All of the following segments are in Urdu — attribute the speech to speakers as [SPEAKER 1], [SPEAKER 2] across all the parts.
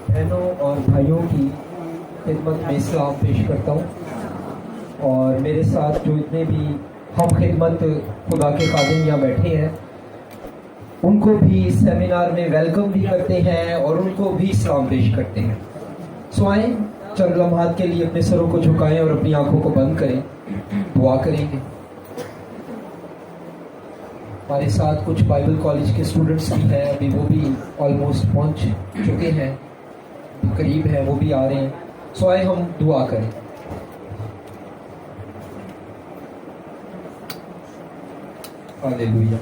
[SPEAKER 1] بہنوں اور بھائیوں کی خدمت میں سلام پیش کرتا ہوں، اور میرے ساتھ جو اتنے بھی ہم خدمت خدا کے خادم یہاں بیٹھے ہیں ان کو بھی اس سیمینار میں ویلکم بھی کرتے ہیں اور ان کو بھی سلام پیش کرتے ہیں۔ سو آئیں چند لمحات کے لیے اپنے سروں کو جھکائیں اور اپنی آنکھوں کو بند کریں، دعا کریں گے۔ ہمارے ساتھ کچھ بائبل کالج کے اسٹوڈنٹس بھی ہیں، ابھی وہ بھی آلموسٹ پہنچ چکے ہیں، قریب ہیں، وہ بھی آ رہے ہیں۔ سو آئے ہم دعا کریں۔ ہاللیلویا۔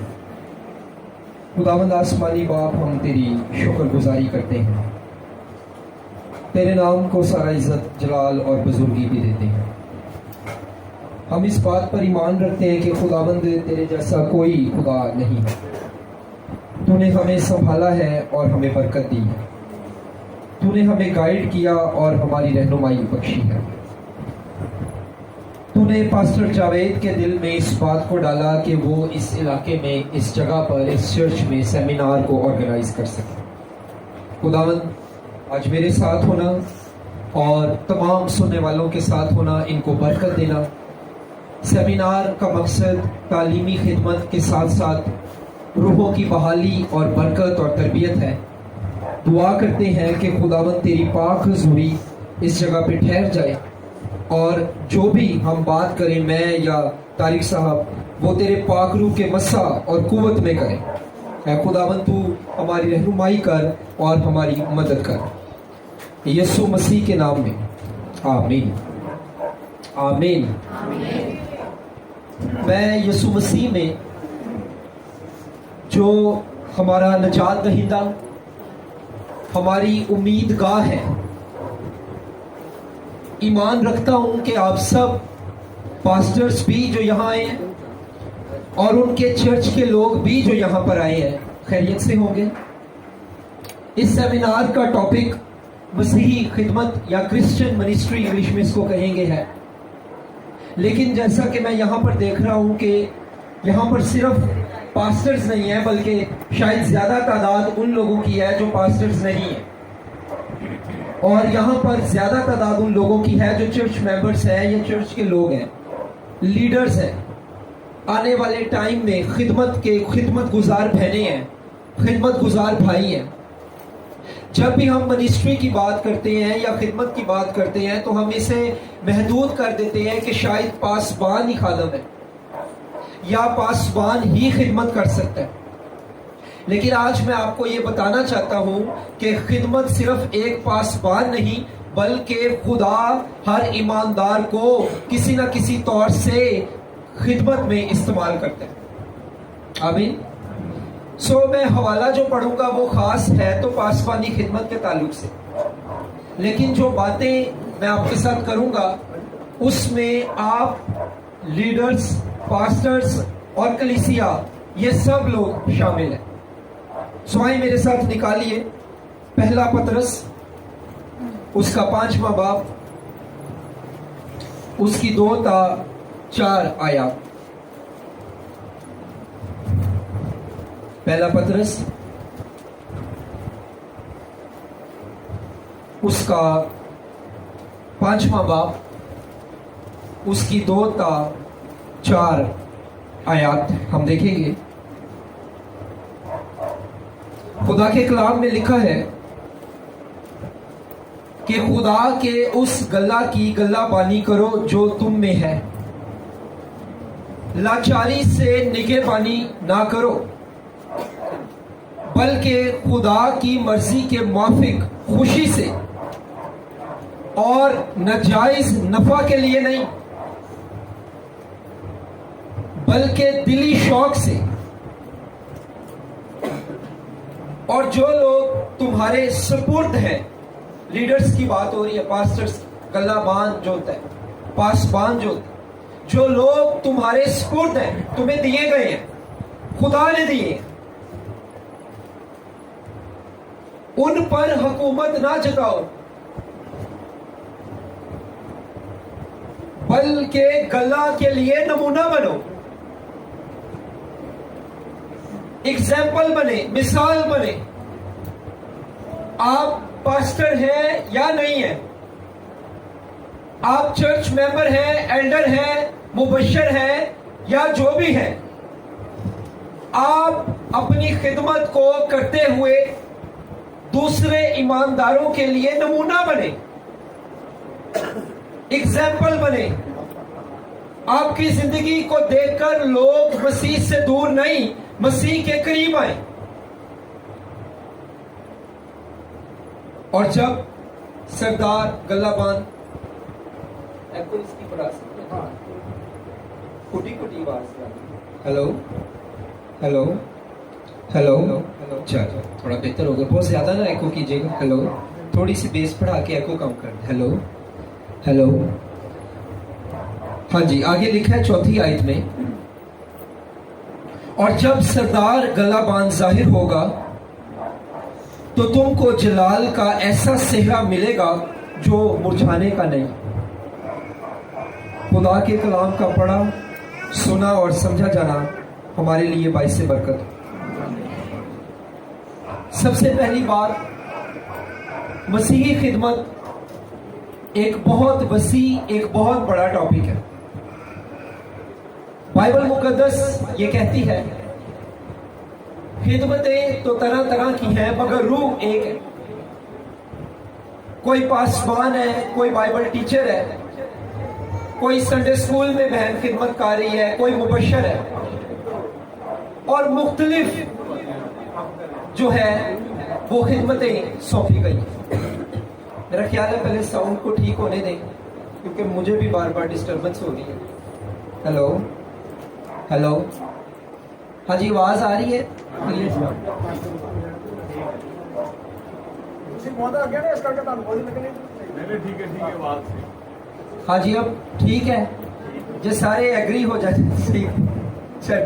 [SPEAKER 1] خداوند آسمانی باپ، ہم تیری شکر گزاری کرتے ہیں، تیرے نام کو سارا عزت، جلال اور بزرگی بھی دیتے ہیں۔ ہم اس بات پر ایمان رکھتے ہیں کہ خداوند تیرے جیسا کوئی خدا نہیں ہے۔ تو نے ہمیں سنبھالا ہے اور ہمیں برکت دی ہے، تو نے ہمیں گائیڈ کیا اور ہماری رہنمائی بخشی ہے۔ تو نے پاسٹر جاوید کے دل میں اس بات کو ڈالا کہ وہ اس علاقے میں، اس جگہ پر، اس چرچ میں سیمینار کو آرگنائز کر سکے۔ خداوند آج میرے ساتھ ہونا اور تمام سننے والوں کے ساتھ ہونا، ان کو برکت دینا۔ سیمینار کا مقصد تعلیمی خدمت کے ساتھ ساتھ روحوں کی بحالی اور برکت اور تربیت ہے۔ دعا کرتے ہیں کہ خداوند تیری پاک حضوری اس جگہ پہ ٹھہر جائے، اور جو بھی ہم بات کریں، میں یا طارق صاحب، وہ تیرے پاک روح کے مسا اور قوت میں کریں۔ اے خداوند تو ہماری رہنمائی کر اور ہماری مدد کر، یسوع مسیح کے نام میں آمین آمین۔ میں یسوع مسیح میں جو ہمارا نجات دہندہ، ہماری امید گاہ ہے، ایمان رکھتا ہوں کہ آپ سب پاسٹرز بھی جو یہاں آئے ہیں اور ان کے چرچ کے لوگ بھی جو یہاں پر آئے ہیں خیریت سے ہوں گے۔ اس سیمینار کا ٹاپک مسیحی خدمت یا کرسچن منسٹری انگلش میں اس کو کہیں گے ہے، لیکن جیسا کہ میں یہاں پر دیکھ رہا ہوں کہ یہاں پر صرف پاسٹرز نہیں ہیں، بلکہ شاید زیادہ تعداد ان لوگوں کی ہے جو پاسٹرز نہیں ہیں، اور یہاں پر زیادہ تعداد ان لوگوں کی ہے جو چرچ ممبرز ہیں یا چرچ کے لوگ ہیں، لیڈرز ہیں، آنے والے ٹائم میں خدمت گزار بہنیں ہیں، خدمت گزار بھائی ہیں۔ جب بھی ہم منسٹری کی بات کرتے ہیں یا خدمت کی بات کرتے ہیں تو ہم اسے محدود کر دیتے ہیں کہ شاید پاسبان ہی خادم ہے یا پاسبان ہی خدمت کر سکتا ہے، لیکن آج میں آپ کو یہ بتانا چاہتا ہوں کہ خدمت صرف ایک پاسبان نہیں، بلکہ خدا ہر ایماندار کو کسی نہ کسی طور سے خدمت میں استعمال کرتا ہے۔ آمین۔ سو میں حوالہ جو پڑھوں گا وہ خاص ہے تو پاسبانی خدمت کے تعلق سے، لیکن جو باتیں میں آپ کے ساتھ کروں گا اس میں آپ لیڈرز، پاسٹرز اور کلیسیا، یہ سب لوگ شامل ہیں۔ سو آئیں میرے ساتھ نکالیے پہلا پطرس، اس کا 5واں باب، اس کی 2 تا 4 آیات۔ پہلا پطرس اس کا 5واں باب، اس کی 2 تا 4 آیات ہم دیکھیں گے۔ خدا کے کلام میں لکھا ہے کہ خدا کے اس گلہ کی گلہ بانی کرو جو تم میں ہے، لاچاری سے نگہبانی نہ کرو، بلکہ خدا کی مرضی کے موافق خوشی سے اور ناجائز نفع کے لیے نہیں، بلکہ دلی شوق سے، اور جو لوگ تمہارے سپرد ہیں، لیڈرز کی بات ہو رہی ہے، پاسٹرز، گلہ بان جو ہوتا ہے، پاسبان جو ہوتا ہے، جو لوگ تمہارے سپرد ہیں، تمہیں دیے گئے ہیں، خدا نے دیے ہیں، ان پر حکومت نہ جتاؤ، بلکہ گلہ کے لیے نمونہ بنو، ایگزامپل بنے، مثال بنے، آپ پاسٹر ہیں یا نہیں ہیں، آپ چرچ ممبر ہیں، ایلڈر ہیں، مبشر ہیں یا جو بھی ہیں، آپ اپنی خدمت کو کرتے ہوئے دوسرے ایمانداروں کے لیے نمونہ بنے، ایگزامپل بنے. آپ کی زندگی کو دیکھ کر لوگ مسیح سے دور نہیں، مسیح کے قریب آئیں. اور جب سردار گلہ بان ہیلو ہیلو ہیلو چلو تھوڑا بہتر ہوگا، بہت زیادہ نہ ایکو کیجیے گا. ہیلو، تھوڑی سی بیس بڑھا کے ایکو کم کر دیں. Hello hello. ہاں جی، آگے لکھا ہے 4 آیت میں، اور جب سردار گلہ بان ظاہر ہوگا تو تم کو جلال کا ایسا صحرا ملے گا جو مرجھانے کا نہیں. خدا کے کلام کا پڑھا، سنا اور سمجھا جانا ہمارے لیے باعث برکت. سب سے پہلی بات، مسیحی خدمت ایک بہت وسیع، ایک بہت بڑا ٹاپک ہے. بائبل مقدس یہ کہتی ہے خدمتیں تو طرح طرح کی ہیں مگر روح ایک ہے. کوئی پاسبان ہے، کوئی بائبل ٹیچر ہے، کوئی سنڈے اسکول میں بہن خدمت کر رہی ہے، کوئی مبشر ہے، اور مختلف جو ہے وہ خدمتیں سونپی گئی. میرا خیال ہے پہلے ساؤنڈ کو ٹھیک ہونے دیں کیونکہ مجھے بھی بار بار ڈسٹربنس ہو رہی ہے. Hello hello. ہاں جی، آواز آ رہی ہے؟ ہاں جی، اب ٹھیک ہے جو سارے ایگری ہو جائیں. چل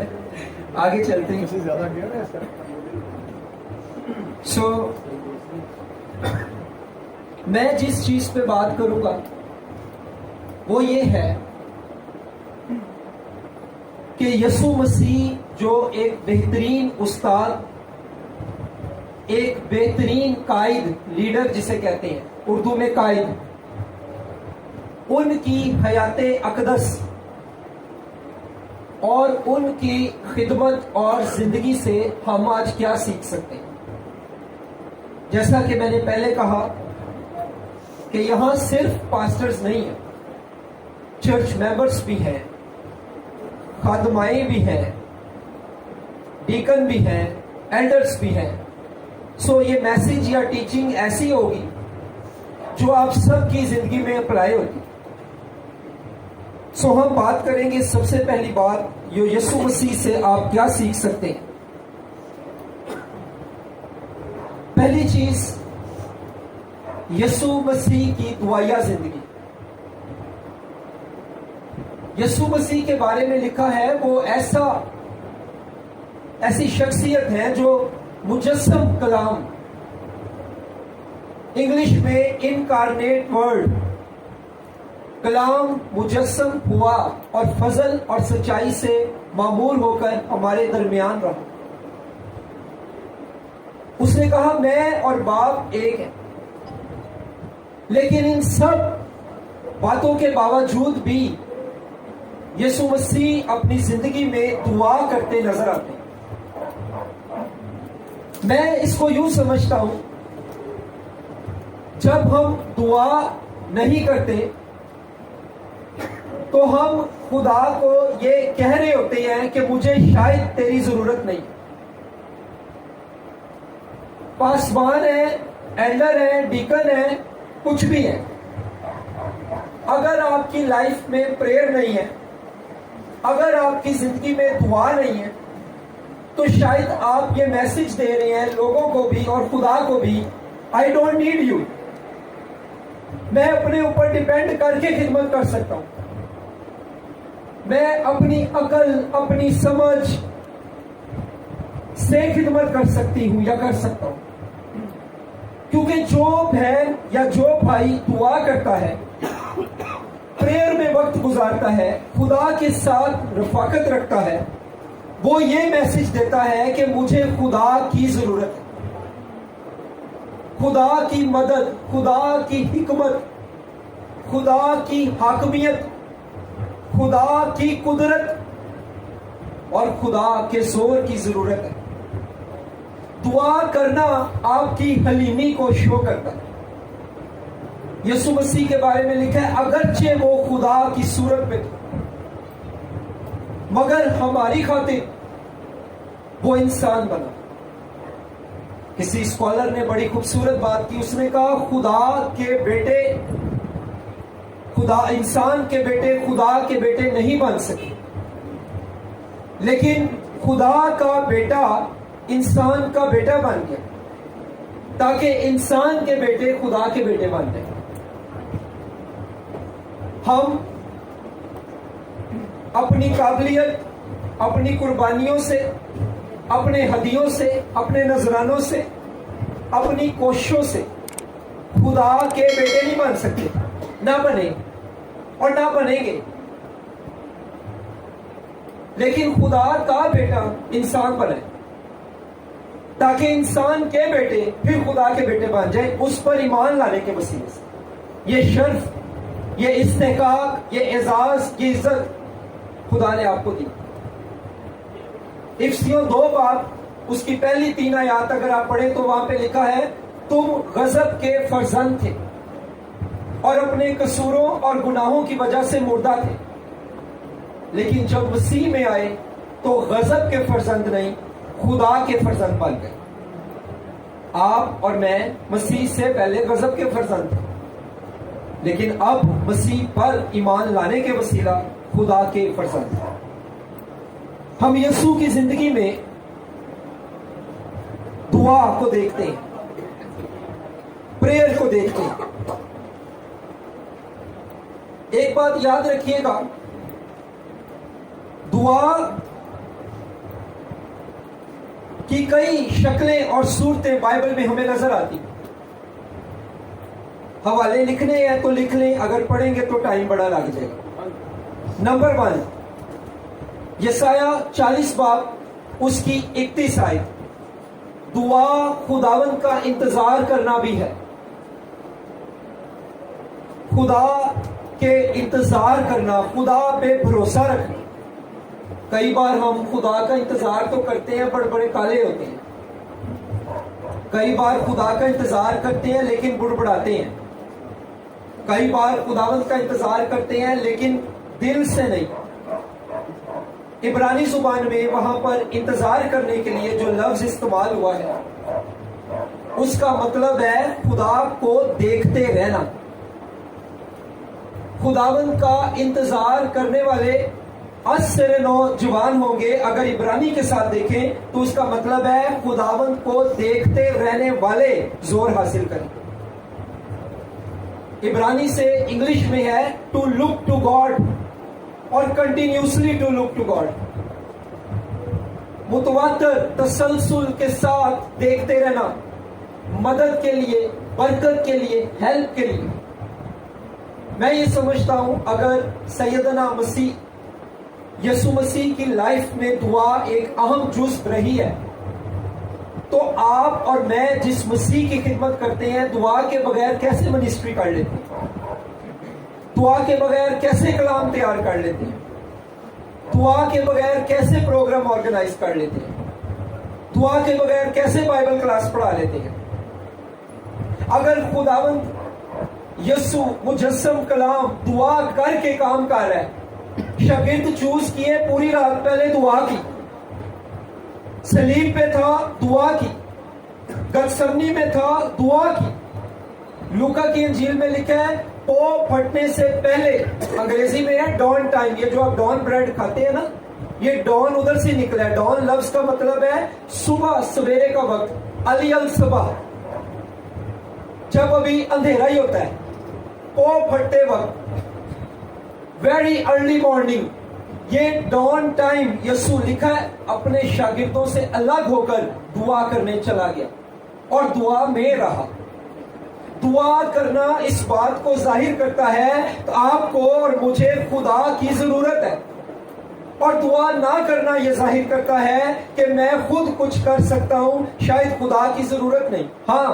[SPEAKER 1] آگے چلتے ہیں. سو میں جس چیز پہ بات کروں گا وہ یہ ہے کہ یسوع مسیح جو ایک بہترین استاد، ایک بہترین قائد، لیڈر جسے کہتے ہیں اردو میں قائد، ان کی حیات اقدس اور ان کی خدمت اور زندگی سے ہم آج کیا سیکھ سکتے ہیں. جیسا کہ میں نے پہلے کہا کہ یہاں صرف پاسٹرز نہیں ہیں، چرچ ممبرز بھی ہیں، خادمائیں بھی ہیں، ڈیکن بھی ہیں، ایلڈرز بھی ہیں. سو یہ میسج یا ٹیچنگ ایسی ہوگی جو آپ سب کی زندگی میں اپلائی ہوگی. سو ہم بات کریں گے سب سے پہلی بات، جو یسوع مسیح سے آپ کیا سیکھ سکتے ہیں. پہلی چیز، یسوع مسیح کی دعائیا زندگی. یسوع مسیح کے بارے میں لکھا ہے وہ ایسی شخصیت ہے جو مجسم کلام، انگلش میں انکارنیٹ ورڈ، کلام مجسم ہوا اور فضل اور سچائی سے معمور ہو کر ہمارے درمیان رہا. اس نے کہا میں اور باپ ایک ہیں، لیکن ان سب باتوں کے باوجود بھی یسوع مسیح اپنی زندگی میں دعا کرتے نظر آتے ہیں. میں اس کو یوں سمجھتا ہوں، جب ہم دعا نہیں کرتے تو ہم خدا کو یہ کہہ رہے ہوتے ہیں کہ مجھے شاید تیری ضرورت نہیں. پاسبان ہے، ایلڈر ہے، ڈیکن ہے، کچھ بھی ہے، اگر آپ کی لائف میں پریئر نہیں ہے، اگر آپ کی زندگی میں دعا نہیں ہے، تو شاید آپ یہ میسج دے رہے ہیں لوگوں کو بھی اور خدا کو بھی، آئی ڈونٹ نیڈ یو. میں اپنے اوپر ڈیپینڈ کر کے خدمت کر سکتا ہوں، میں اپنی عقل، اپنی سمجھ سے خدمت کر سکتی ہوں یا کر سکتا ہوں. کیونکہ جو بہن یا جو بھائی دعا کرتا ہے، پریئر میں وقت گزارتا ہے، خدا کے ساتھ رفاقت رکھتا ہے، وہ یہ میسج دیتا ہے کہ مجھے خدا کی ضرورت ہے، خدا کی مدد، خدا کی حکمت، خدا کی حاکمیت، خدا کی قدرت اور خدا کے زور کی ضرورت ہے۔ دعا کرنا آپ کی حلیمی کو شو کرتا ہے۔ یسوع مسیح کے بارے میں لکھا ہے اگرچہ وہ خدا کی صورت میں تھا مگر ہماری خاطر وہ انسان بنا۔ کسی اسکالر نے بڑی خوبصورت بات کی، اس نے کہا خدا انسان کے بیٹے خدا کے بیٹے نہیں بن سکے، لیکن خدا کا بیٹا انسان کا بیٹا بن گیا تاکہ انسان کے بیٹے خدا کے بیٹے بن جائیں۔ ہم اپنی قابلیت، اپنی قربانیوں سے، اپنے ہدیوں سے، اپنے نذرانوں سے، اپنی کوششوں سے خدا کے بیٹے نہیں بن سکتے، نہ بنے اور نہ بنیں گے۔ لیکن خدا کا بیٹا انسان بنے تاکہ انسان کے بیٹے پھر خدا کے بیٹے بن جائیں، اس پر ایمان لانے کے وسیلے سے۔ یہ شرف، یہ استحقاق، یہ اعزاز، یہ عزت خدا نے آپ کو دی۔ افسیوں 2 باب اس کی پہلی 3 آیات اگر آپ پڑھیں تو وہاں پہ لکھا ہے تم غضب کے فرزند تھے اور اپنے قصوروں اور گناہوں کی وجہ سے مردہ تھے، لیکن جب مسیح میں آئے تو غضب کے فرزند نہیں خدا کے فرزند بن گئے۔ آپ اور میں مسیح سے پہلے غضب کے فرزند تھے، لیکن اب مسیح پر ایمان لانے کے وسیلہ خدا کے فرزند ہیں۔ ہم یسوع کی زندگی میں دعا کو دیکھتے ہیں، پریئر کو دیکھتے ہیں۔ ایک بات یاد رکھیے گا، دعا کی کئی شکلیں اور صورتیں بائبل میں ہمیں نظر آتی۔ حوالے لکھنے ہیں تو لکھ لیں، اگر پڑھیں گے تو ٹائم بڑا لگ جائے گا۔ نمبر 1 یسایہ 40 باب اس کی 31 آیت، دعا خداوند کا انتظار کرنا بھی ہے۔ خدا کے انتظار کرنا، خدا پہ بھروسہ رکھنا۔ کئی بار ہم خدا کا انتظار تو کرتے ہیں، بڑے بڑے کالے ہوتے ہیں۔ کئی بار خدا کا انتظار کرتے ہیں لیکن بڑبڑاتے ہیں۔ کئی بار خداوند کا انتظار کرتے ہیں لیکن دل سے نہیں۔ عبرانی زبان میں وہاں پر انتظار کرنے کے لیے جو لفظ استعمال ہوا ہے اس کا مطلب ہے خدا کو دیکھتے رہنا۔ خداوند کا انتظار کرنے والے 80 نوجوان ہوں گے، اگر عبرانی کے ساتھ دیکھیں تو اس کا مطلب ہے خداوند کو دیکھتے رہنے والے زور حاصل کریں۔ عبرانی سے انگلش میں ہے ٹو لک ٹو گاڈ اور continuously to look to God, متواتر تسلسل کے ساتھ دیکھتے رہنا، مدد کے لیے، برکت کے لیے، ہیلپ کے لیے۔ میں یہ سمجھتا ہوں اگر سیدنا مسیح یسوع مسیح کی لائف میں دعا ایک اہم جزء رہی ہے تو آپ اور میں جس مسیح کی خدمت کرتے ہیں دعا کے بغیر کیسے منسٹری کر لیتے ہیں؟ دعا کے بغیر کیسے کلام تیار کر لیتے ہیں؟ دعا کے بغیر کیسے پروگرام آرگنائز کر لیتے ہیں؟ دعا کے بغیر کیسے بائبل کلاس پڑھا لیتے ہیں؟ اگر خداوند یسوع مجسم کلام دعا کر کے کام کر رہا ہے، شاگرد چوز کیے، پوری رات پہلے دعا کی، صلیب پہ تھا دعا کی، گتسمنی میں تھا دعا کی۔ لوکا کی انجیل میں لکھا ہے پو پھٹنے سے پہلے، انگریزی میں ہے ڈان ٹائم، یہ جو آپ ڈان بریڈ کھاتے ہیں نا، یہ ڈان ادھر سے نکلا ہے۔ ڈان لفظ کا مطلب ہے صبح، سویرے کا وقت، علی الصبح، جب ابھی اندھیرا ہی ہوتا ہے، پو پھٹتے وقت، ویری ارلی مارننگ، یہ ڈان ٹائم یسوع لکھا ہے اپنے شاگردوں سے الگ ہو کر دعا کرنے چلا گیا اور دعا میں رہا۔ دعا کرنا اس بات کو ظاہر کرتا ہے کہ آپ کو اور مجھے خدا کی ضرورت ہے، اور دعا نہ کرنا یہ ظاہر کرتا ہے کہ میں خود کچھ کر سکتا ہوں، شاید خدا کی ضرورت نہیں۔ ہاں،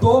[SPEAKER 1] 2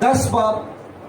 [SPEAKER 1] 10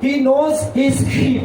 [SPEAKER 1] He knows his sheep।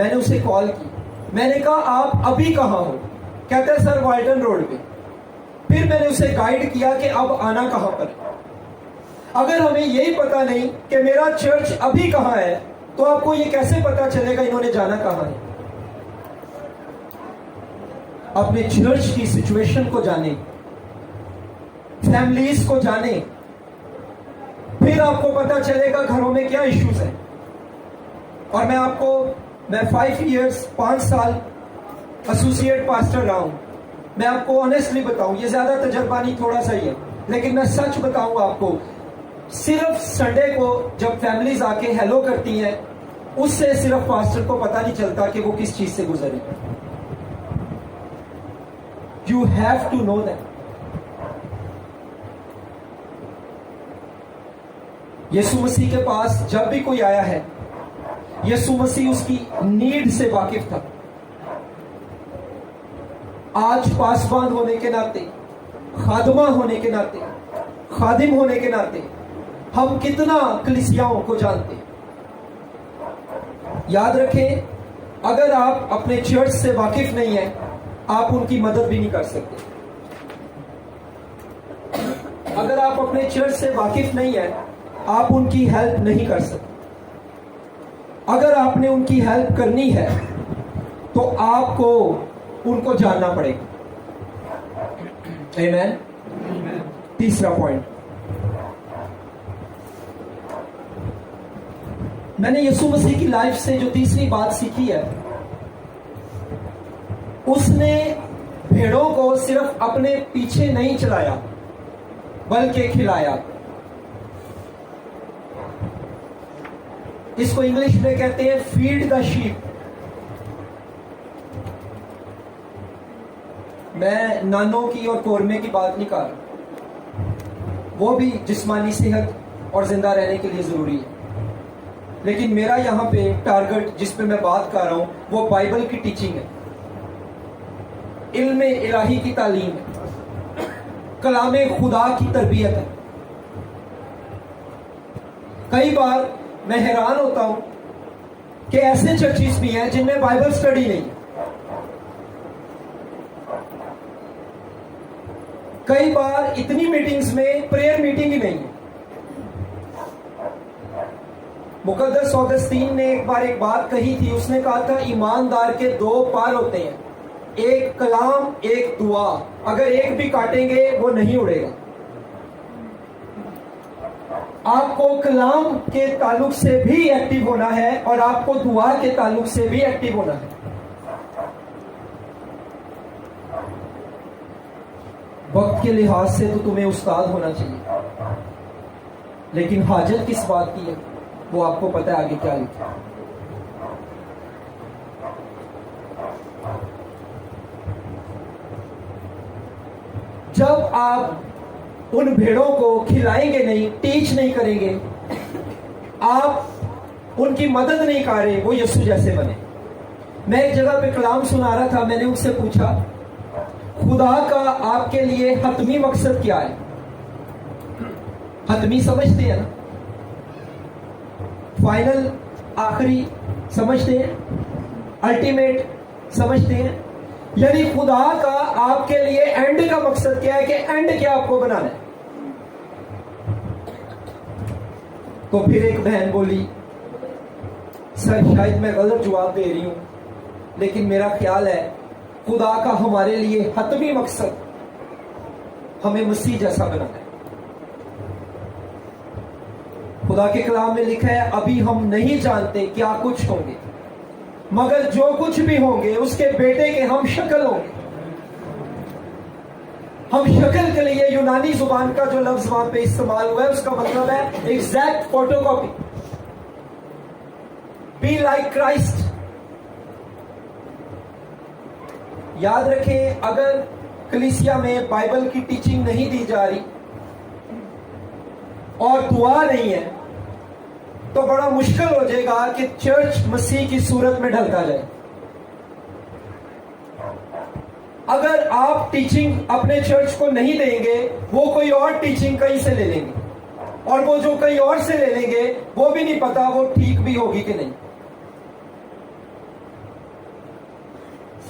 [SPEAKER 1] میں نے اسے کال کی, میں نے کہا آپ ابھی کہاں ہو؟ کہتا ہے سر والٹن روڈ پہ. پھر میں نے اسے گائیڈ کیا کہ اب آنا کہاں پر ہے. اگر ہمیں یہی پتا نہیں کہ میرا چرچ ابھی کہاں ہے تو آپ کو یہ کیسے پتا چلے گا انہوں نے جانا کہاں ہے؟ اپنے چرچ کی سچویشن کو جانیں, فیملیز کو جانیں, پھر آپ کو پتا چلے گا گھروں میں کیا ایشوز ہیں. اور میں 5 ایئرز 5 سال ایسوسیٹ پاسٹر رہا ہوں. میں آپ کو آنیسٹلی بتاؤں, یہ زیادہ تجربہ نہیں, تھوڑا سا ہی ہے, لیکن میں سچ بتاؤں آپ کو, صرف سنڈے کو جب فیملیز آ کے ہیلو کرتی ہیں اس سے صرف پاسٹر کو پتا نہیں چلتا کہ وہ کس چیز سے گزری. You have to know that. یسوع مسیح کے پاس جب بھی کوئی آیا ہے, یسوع مسیح اس کی نیڈ سے واقف تھا. آج پاسبان ہونے کے ناطے, خادمہ ہونے کے ناطے, خادم ہونے کے ناطے ہم کتنا کلیسیاؤں کو جانتے ہیں. یاد رکھیں, اگر آپ اپنے چرچ سے واقف نہیں ہیں آپ ان کی مدد بھی نہیں کر سکتے. اگر آپ اپنے چرچ سے واقف نہیں ہیں آپ ان کی ہیلپ نہیں کر سکتے. اگر آپ نے ان کی ہیلپ کرنی ہے تو آپ کو ان کو جاننا پڑے گا. آمین. تیسرا پوائنٹ, میں نے یسوع مسیح کی لائف سے جو تیسری بات سیکھی ہے, اس نے بھیڑوں کو صرف اپنے پیچھے نہیں چلایا بلکہ کھلایا. اس کو انگلش میں کہتے ہیں فیڈ دا شیپ. میں نانوں کی اور قورمے کی بات نہیں کر رہا, وہ بھی جسمانی صحت اور زندہ رہنے کے لیے ضروری ہے, لیکن میرا یہاں پہ ٹارگٹ جس پہ میں بات کر رہا ہوں وہ بائبل کی ٹیچنگ ہے, علم الہی کی تعلیم ہے, کلام خدا کی تربیت ہے. کئی بار میں حیران ہوتا ہوں کہ ایسے چرچز بھی ہیں جن میں بائبل سٹڈی نہیں. کئی بار اتنی میٹنگز میں پریئر میٹنگ ہی نہیں ہے. مقدس اوگسطین نے ایک بار ایک بات کہی تھی, اس نے کہا تھا ایماندار کے 2 پار ہوتے ہیں, ایک کلام ایک دعا, اگر ایک بھی کاٹیں گے وہ نہیں اڑے گا. آپ کو کلام کے تعلق سے بھی ایکٹیو ہونا ہے اور آپ کو دعا کے تعلق سے بھی ایکٹیو ہونا ہے. وقت کے لحاظ سے تو تمہیں استاد ہونا چاہیے, لیکن حاجت کس بات کی ہے وہ آپ کو پتہ ہے آگے کیا لکھا. جب آپ ان بھیڑوں کو کھلائیں گے نہیں, ٹیچ نہیں کریں گے, آپ ان کی مدد نہیں کر رہے, وہ یسوع جیسے بنے. میں ایک جگہ پہ کلام سنا رہا تھا, میں نے اس سے پوچھا خدا کا آپ کے لیے حتمی مقصد کیا ہے؟ حتمی سمجھتے ہیں نا, فائنل, آخری سمجھتے ہیں, الٹیمیٹ سمجھتے ہیں. یعنی خدا کا آپ کے لیے اینڈ کا مقصد کیا ہے کہ اینڈ کیا آپ کو بنانا ہے. تو پھر ایک بہن بولی سر شاید میں غلط جواب دے رہی ہوں, لیکن میرا خیال ہے خدا کا ہمارے لیے حتمی مقصد ہمیں مسیح جیسا بنانا ہے. خدا کے کلام میں لکھا ہے ابھی ہم نہیں جانتے کیا کچھ ہوں گے, مگر جو کچھ بھی ہوں گے اس کے بیٹے کے ہم شکل ہوں گے. ہم شکل کے لیے یونانی زبان کا جو لفظ وہاں پہ استعمال ہوا ہے اس کا مطلب ہے exact photocopy. Be like Christ. یاد رکھیں, اگر کلیسیا میں بائبل کی ٹیچنگ نہیں دی جا رہی اور دعا نہیں ہے تو بڑا مشکل ہو جائے گا کہ چرچ مسیح کی صورت میں ڈھلتا جائے. اگر آپ ٹیچنگ اپنے چرچ کو نہیں دیں گے وہ کوئی اور ٹیچنگ کہیں سے لے لیں گے, اور وہ جو کہیں اور سے لے لیں گے وہ بھی نہیں پتا وہ ٹھیک بھی ہوگی کہ نہیں.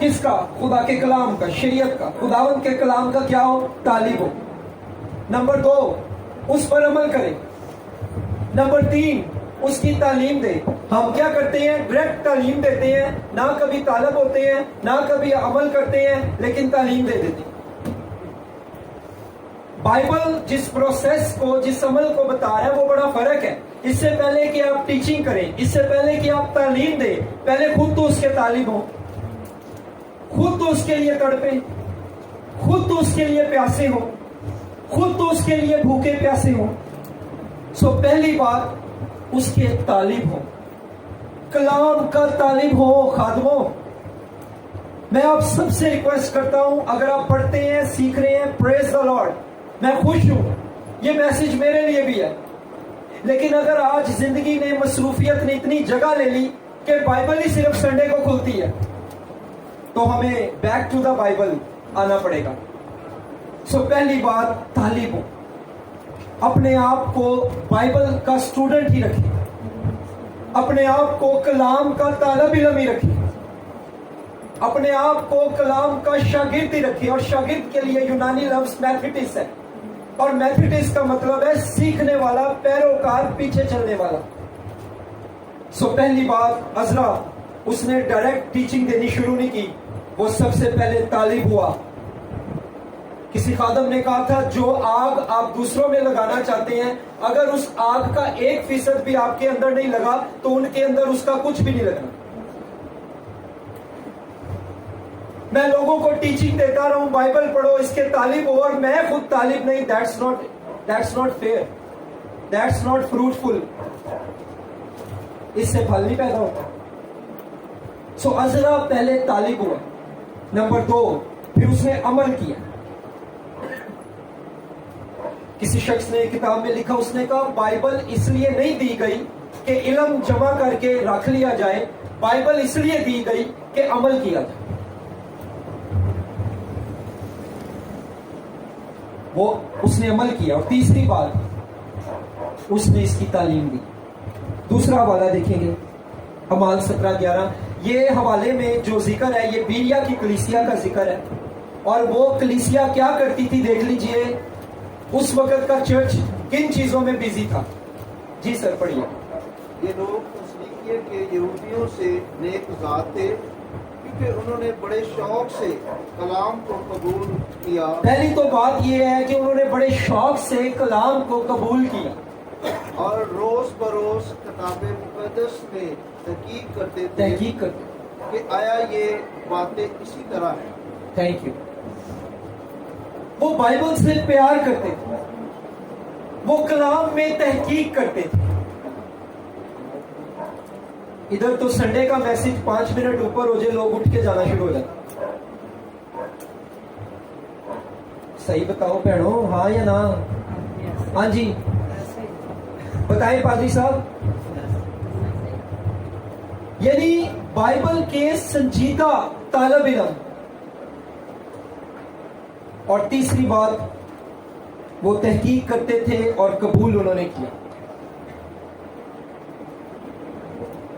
[SPEAKER 1] کس کا؟ خدا کے کلام کا، شریعت کا، خداوند کے کلام کا کیا ہو؟ طالب ہو۔ نمبر 2، اس پر عمل کرے۔ نمبر 3، اس کی تعلیم دے۔ ہم کیا کرتے ہیں؟ ڈائریکٹ تعلیم دیتے ہیں، نہ کبھی طالب ہوتے ہیں، نہ کبھی عمل کرتے ہیں، لیکن تعلیم دے دیتے ہیں۔ بائبل جس پروسیس کو، جس عمل کو بتا رہا ہے وہ بڑا فرق ہے۔ اس سے پہلے کہ آپ ٹیچنگ کریں، اس سے پہلے کہ آپ تعلیم دیں، پہلے خود تو اس کے طالب ہوں، خود تو اس کے لیے تڑپیں، خود تو اس کے لیے پیاسے ہوں، خود تو اس کے لیے بھوکے پیاسے ہوں۔ سو پہلی بات، اس کے طالب ہو، کلام کا طالب ہو۔ خادموں، میں آپ سب سے ریکویسٹ کرتا ہوں، اگر آپ پڑھتے ہیں، سیکھ رہے ہیں، پریز دا لارڈ، میں خوش ہوں، یہ میسج میرے لیے بھی ہے۔ لیکن اگر آج زندگی نے، مصروفیت نے اتنی جگہ لے لی کہ بائبل ہی صرف سنڈے کو کھلتی ہے، تو ہمیں بیک ٹو دا بائبل آنا پڑے گا۔ سو پہلی بات، طالب ہو، اپنے آپ کو بائبل کا اسٹوڈنٹ ہی رکھیں، اپنے آپ کو کلام کا طالب علم ہی رکھیں، اپنے آپ کو کلام کا شاگرد ہی رکھیں۔ اور شاگرد کے لیے یونانی لفظ میتھیٹس ہے، اور میتھیٹس کا مطلب ہے سیکھنے والا، پیروکار، پیچھے چلنے والا۔ سو پہلی بات، عزرا اس نے ڈائریکٹ ٹیچنگ دینی شروع نہیں کی، وہ سب سے پہلے طالب ہوا۔ کسی خادم نے کہا تھا، جو آگ آپ دوسروں میں لگانا چاہتے ہیں، اگر اس آگ کا 1% بھی آپ کے اندر نہیں لگا تو ان کے اندر اس کا کچھ بھی نہیں لگنا۔ میں لوگوں کو ٹیچنگ دیتا رہا ہوں، بائبل پڑھو، اس کے طالب ہو، اور میں خود طالب نہیں، that's not fair, that's not fruitful, اس سے پھل نہیں پیدا ہوتا۔ سو عزرا پہلے طالب ہوا۔ نمبر 2، پھر اس نے عمل کیا۔ کسی شخص نے کتاب میں لکھا، اس نے کہا بائبل اس لیے نہیں دی گئی کہ علم جمع کر کے رکھ لیا جائے، بائبل اس لیے دی گئی کہ عمل کیا جائے۔ وہ اس نے عمل کیا۔ اور تیسری بات، اس نے اس کی تعلیم دی۔ دوسرا حوالہ دیکھیں گے، اعمال 17:11۔ یہ حوالے میں جو ذکر ہے، یہ بیریا کی کلیسیا کا ذکر ہے، اور وہ کلیسیا کیا کرتی تھی دیکھ لیجئے۔ اس وقت کا چرچ کن چیزوں میں بیزی تھا؟ جی سر پڑھیے۔
[SPEAKER 2] یہ لوگ تسلیقیہ کے یہودیوں سے نیک ذات تھے، کیونکہ انہوں نے بڑے شوق سے کلام کو قبول کیا۔
[SPEAKER 1] پہلی تو بات یہ ہے کہ انہوں نے بڑے شوق سے کلام کو قبول کیا،
[SPEAKER 2] اور روز بروز کتاب مقدس میں تحقیق کرتے تھے کہ آیا یہ باتیں اسی طرح ہیں۔
[SPEAKER 1] Thank you. وہ بائبل سے پیار کرتے تھے، وہ کلام میں تحقیق کرتے تھے۔ ادھر تو سنڈے کا میسج 5 منٹ اوپر ہو جائے، لوگ اٹھ کے جانا شروع ہو جاتے۔ صحیح بتاؤ بہنوں، ہاں یا نہ؟ ہاں جی بتائیں پادری صاحب۔ یعنی بائبل کے سنجیدہ طالب علم۔ اور تیسری بات، وہ تحقیق کرتے تھے اور قبول انہوں نے کیا۔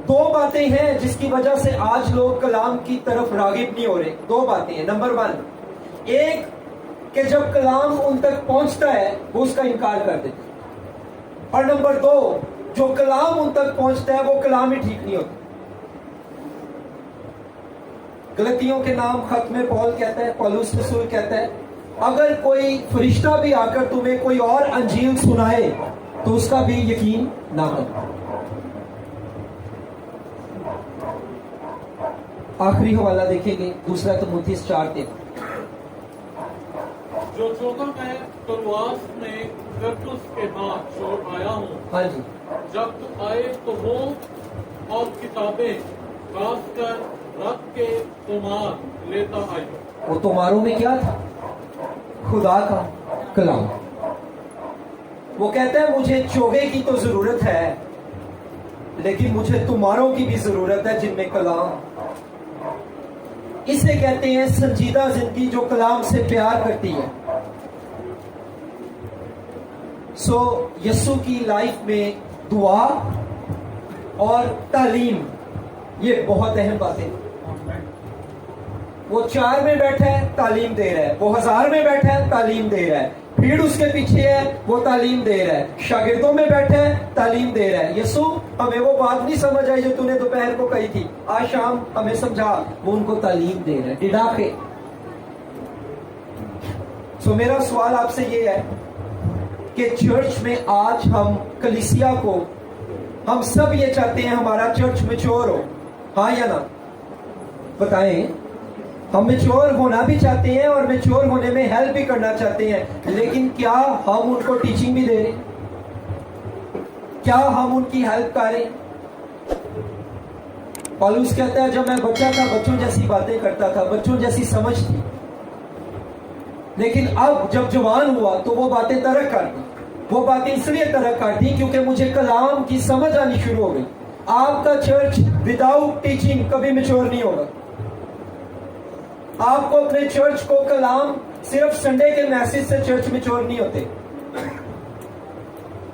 [SPEAKER 1] 2 باتیں ہیں جس کی وجہ سے آج لوگ کلام کی طرف راغب نہیں ہو رہے۔ 2 باتیں ہیں۔ نمبر 1، ایک کہ جب کلام ان تک پہنچتا ہے وہ اس کا انکار کر دیتے ہیں، اور نمبر 2، جو کلام ان تک پہنچتا ہے وہ کلام ہی ٹھیک نہیں ہوتا۔ غلطیوں کے نام خط میں پول کہتا ہے، پولس رسول کہتا ہے، اگر کوئی فرشتہ بھی آ کر تمہیں کوئی اور انجیل سنائے تو اس کا بھی یقین نہ کرو۔ آخری حوالہ دیکھیں گے، 2 تیموتھیوس 4:3۔
[SPEAKER 3] جو چوتھا میں ترواس میں کرتس کے ہاں چھوڑ آیا ہوں،
[SPEAKER 1] ہاں جی،
[SPEAKER 3] جب تو آئے تو وہ اور کتابیں خاص کر رب کے تمار لیتا آئی۔
[SPEAKER 1] وہ تمہاروں میں کیا تھا؟ خدا کا کلام۔ وہ کہتا ہے مجھے چوگے کی تو ضرورت ہے، لیکن مجھے تمہاروں کی بھی ضرورت ہے جن میں کلام۔ اسے کہتے ہیں سنجیدہ زندگی جو کلام سے پیار کرتی ہے۔ سو یسوع کی لائف میں دعا اور تعلیم، یہ بہت اہم باتیں۔ وہ 4 میں بیٹھا ہے تعلیم دے رہا ہے, وہ 1000 میں بیٹھا ہے تعلیم دے رہا ہے, بھیڑ اس کے پیچھے ہے وہ تعلیم دے رہا ہے, شاگردوں میں بیٹھا ہے تعلیم دے رہا ہے. یسوع ہمیں وہ بات نہیں سمجھ آئی جو تو نے دوپہر کو کہی تھی, آج شام ہمیں سمجھا. وہ ان کو تعلیم دے رہا ہے ڈڑا کے. سو میرا سوال آپ سے یہ ہے کہ چرچ میں آج ہم کلیسیا کو, ہم سب یہ چاہتے ہیں ہمارا چرچ میچور ہو, ہاں یا نا بتائیں. ہم میچور ہونا بھی چاہتے ہیں اور میچور ہونے میں ہیلپ بھی کرنا چاہتے ہیں, لیکن کیا ہم ان کو ٹیچنگ بھی دے رہے ہیں؟ کیا ہم ان کی ہیلپ کر رہے ہیں؟ پالوس کہتا ہے جب میں بچہ تھا بچوں جیسی باتیں کرتا تھا, بچوں جیسی سمجھ تھی, لیکن اب جب جوان ہوا تو وہ باتیں ترک کر دی. وہ باتیں اس لیے ترک کر دی کیونکہ مجھے کلام کی سمجھ آنی شروع ہو گئی. آپ کا چرچ وداؤٹ ٹیچنگ کبھی میچور نہیں ہوگا. آپ کو اپنے چرچ کو کلام صرف سنڈے کے میسج سے چرچ میچور نہیں ہوتے.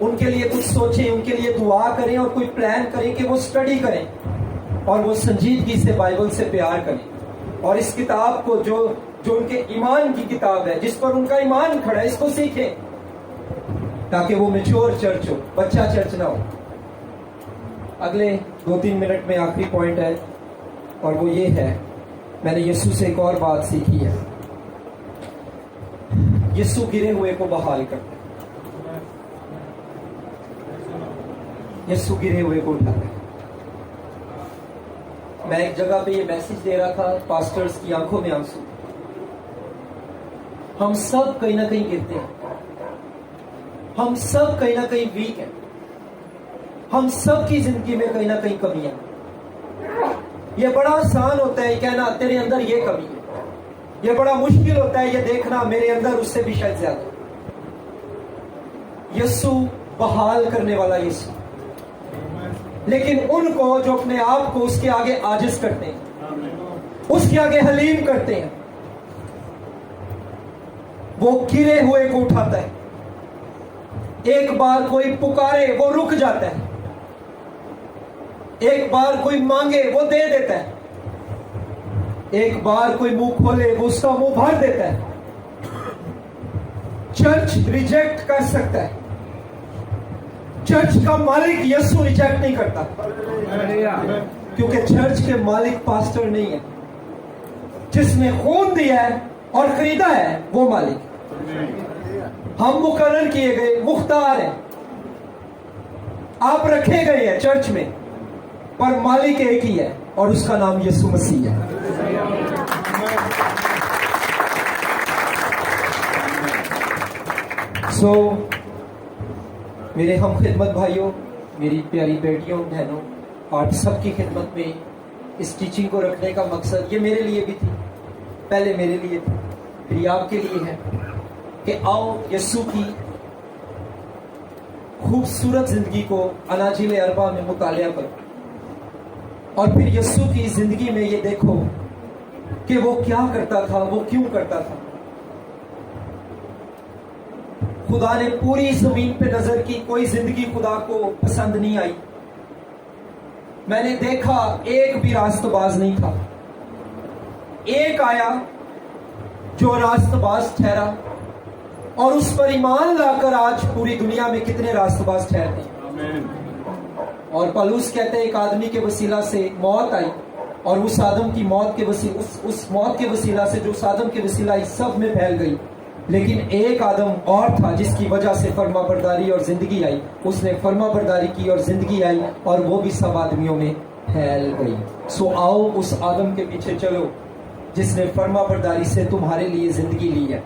[SPEAKER 1] ان کے لیے کچھ سوچیں, ان کے لیے دعا کریں اور کوئی پلان کریں کہ وہ سٹڈی کریں اور وہ سنجیدگی سے بائبل سے پیار کریں, اور اس کتاب کو جو ان کے ایمان کی کتاب ہے, جس پر ان کا ایمان کھڑا ہے, اس کو سیکھیں تاکہ وہ میچور چرچ ہو, بچہ چرچ نہ ہو. اگلے 2-3 منٹ میں آخری پوائنٹ ہے اور وہ یہ ہے, میں نے یسوع سے ایک اور بات سیکھی ہے. یسوع گرے ہوئے کو بحال کرتا ہے, یسوع گرے ہوئے کو اٹھاتا ہے. میں ایک جگہ پہ یہ میسج دے رہا تھا, پاسٹرز کی آنکھوں میں آنسو. ہم سب کہیں نہ کہیں گرتے ہیں, ہم سب کہیں نہ کہیں ویک ہیں, ہم سب کی زندگی میں کہیں نہ کہیں کمی ہے. یہ بڑا آسان ہوتا ہے یہ کہنا تیرے اندر یہ کمی ہے, یہ بڑا مشکل ہوتا ہے یہ دیکھنا میرے اندر اس سے بھی شاید زیادہ. یسوع بحال کرنے والا یسوع, لیکن ان کو جو اپنے آپ کو اس کے آگے عاجز کرتے ہیں, اس کے آگے حلیم کرتے ہیں, وہ گرے ہوئے کو اٹھاتا ہے. ایک بار کوئی پکارے وہ رک جاتا ہے, ایک بار کوئی مانگے وہ دے دیتا ہے, ایک بار کوئی منہ کھولے وہ اس کا منہ بھر دیتا ہے. چرچ ریجیکٹ کر سکتا ہے, چرچ کا مالک یسوع ریجیکٹ نہیں کرتا, کیونکہ چرچ کے مالک پاسٹر نہیں ہے. جس نے خون دیا ہے اور خریدا ہے وہ مالک. ہم مقرر کیے گئے مختار ہیں, آپ رکھے گئے ہیں چرچ میں, پر مالک ایک ہی ہے اور اس کا نام یسوع مسیح ہے. سو میرے ہم خدمت بھائیوں, میری پیاری بیٹیوں بہنوں, آپ سب کی خدمت میں اس ٹیچنگ کو رکھنے کا مقصد یہ میرے لیے بھی تھی, پہلے میرے لیے تھی, پھر یہ آپ کے لیے ہے کہ آؤ یسوع کی خوبصورت زندگی کو اناجیل اربع میں مطالعہ کرو, اور پھر یسوع کی زندگی میں یہ دیکھو کہ وہ کیا کرتا تھا, وہ کیوں کرتا تھا. خدا نے پوری زمین پہ نظر کی, کوئی زندگی خدا کو پسند نہیں آئی. میں نے دیکھا ایک بھی راست باز نہیں تھا. ایک آیا جو راست باز ٹھہرا, اور اس پر ایمان لا کر آج پوری دنیا میں کتنے راست باز ٹھہرتے ہیں. اور پالوس کہتے ہیں ایک آدمی کے وسیلہ سے موت آئی, اور اس آدم کی موت کے وسیلہ, اس موت کے وسیلہ سے جو اس آدم کے وسیلہ آئی سب میں پھیل گئی. لیکن ایک آدم اور تھا جس کی وجہ سے فرما برداری اور زندگی آئی. اس نے فرما برداری کی اور زندگی آئی, اور وہ بھی سب آدمیوں میں پھیل گئی. سو آؤ اس آدم کے پیچھے چلو جس نے فرما برداری سے تمہارے لیے زندگی لی ہے,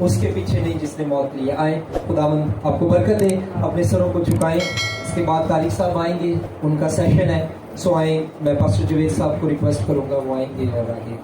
[SPEAKER 1] اس کے پیچھے نہیں جس نے موت لی ہے. آئیں, خداوند آپ کو برکت دے. اپنے سروں کو جھکائیں. اس کے بعد طارق صاحب آئیں گے, ان کا سیشن ہے. سو آئیں, میں پاسٹر جوید صاحب کو ریکویسٹ کروں گا وہ آئیں گے اور آگے.